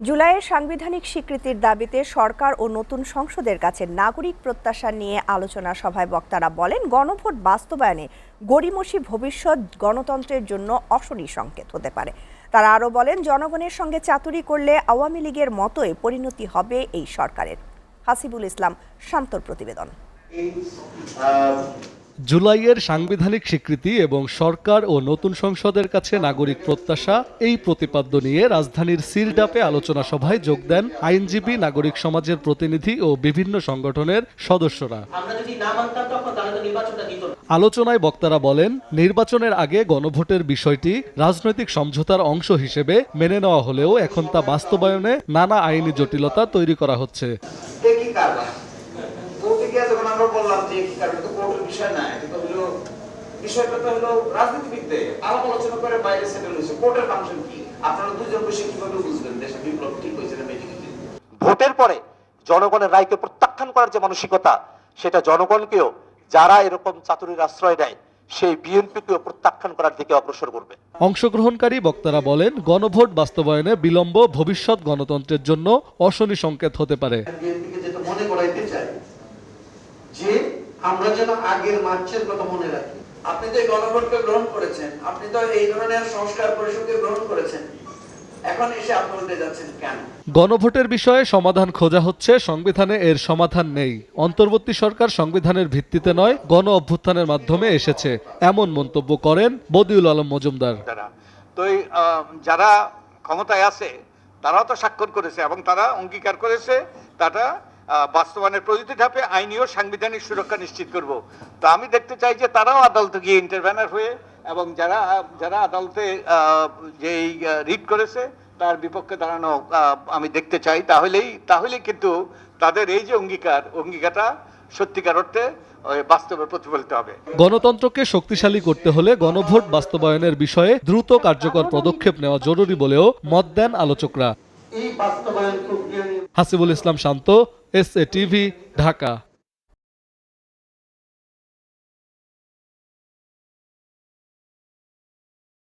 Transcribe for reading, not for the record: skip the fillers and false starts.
জুলাইয়ের সাংবিধানিক স্বীকৃতির দাবিতে সরকার ও নতুন সংসদের কাছে নাগরিক প্রত্যাশা নিয়ে আলোচনা সভায় বক্তারা বলেন, গণভোট বাস্তবায়নে গড়িমসি ভবিষ্যৎ গণতন্ত্রের জন্য অশনি সংকেত হতে পারে। তারা আরও বলেন, জনগণের সঙ্গে চাতুরি করলে আওয়ামী লীগের মতোই পরিণতি হবে এই সরকারের। হাসিবুল ইসলাম শান্তর প্রতিবেদন। জুলাইয়ের সাংবিধানিক স্বীকৃতি এবং সরকার ও নতুন সংসদের কাছে নাগরিক প্রত্যাশা এই প্রতিপাদ্য নিয়ে রাজধানীর সিলডাপে আলোচনা সভায় যোগ দেন আইনজীবী, নাগরিক সমাজের প্রতিনিধি ও বিভিন্ন সংগঠনের সদস্যরা। আলোচনায় বক্তারা বলেন, নির্বাচনের আগে গণভোটের বিষয়টি রাজনৈতিক সমঝোতার অংশ হিসেবে মেনে নেওয়া হলেও এখন তা বাস্তবায়নে নানা আইনি জটিলতা তৈরি করা হচ্ছে। আমরা বললাম যে কোর্টের বিষয় না, এটা হলো বিষয়টা তো হলো রাজনীতিবিদদের আলাপ আলোচনা করে বাইরে সেটেল হয়েছে। কোর্টের ফাংশন কি আপনারা দুজন বসে কিভাবে বুঝবেন দেশে বিপ্লব ঠিক হয়েছে না বেঠিক হয়েছে? ভোটের পরে জনগণের রায়কে প্রত্যাখ্যান করার যে মানসিকতা, সেটা জনগণকেও যারা এরকম চাতুরীর আশ্রয় দেয় সেই বিএনপিকেও প্রত্যাখ্যান করার দিকে অগ্রসর করবে। অংশগ্রহণকারী বক্তারা বলেন, গণভোট বাস্তবায়নে বিলম্ব ভবিষ্যৎ গণতন্ত্রের জন্য অশনি সংকেত হতে পারে। বিএনপিকে যেটা মনে করাইতে চাই যে আমরা যেন আগের মার্চের কথা মনে রাখি। আপনি তো এই গণভোটকে গ্রহণ করেছেন, আপনি তো এই ধরনের সংস্কার পরিষদকে গ্রহণ করেছেন, এখন এসে আপনি উল্টে যাচ্ছেন কেন? গণভোটের বিষয়ে সমাধান খোঁজা হচ্ছে, সংবিধানে এর সমাধান নেই। অন্তর্বর্তী সরকার সংবিধানের ভিত্তিতে নয়, গণ অভ্যুত্থানের মাধ্যমে এসেছে, এমন মন্তব্য করেন বদিউল আলম মজুমদার। তো যারা ক্ষমতায় আছে তারাও তো স্বাক্ষর করেছে এবং তারা অঙ্গীকার করেছে তারা বাস্তবায়নের প্রতিটি ধাপে আইনি ও সাংবিধানিক সুরক্ষা নিশ্চিত করব। তো আমি দেখতে চাই যে তারাও আদালতে গিয়ে ইন্টারভেনার হয়ে এবং যারা আদালতে যে রিট করেছে তার বিপক্ষে দাঁড়ানো আমি দেখতে চাই। তাহলেই কিন্তু তাদের এই যে অঙ্গীকারটা সত্যিকার অর্থে বাস্তবে প্রতিফলিত হবে। গণতন্ত্রকে শক্তিশালী করতে হলে গণভোট বাস্তবায়নের বিষয়ে দ্রুত কার্যকর পদক্ষেপ নেওয়া জরুরি বলেও মত দেন আলোচকরা। এই বাস্তবায়ন প্রক্রিয়া হাসিবুল ইসলাম শান্ত, SA TV, ঢাকা।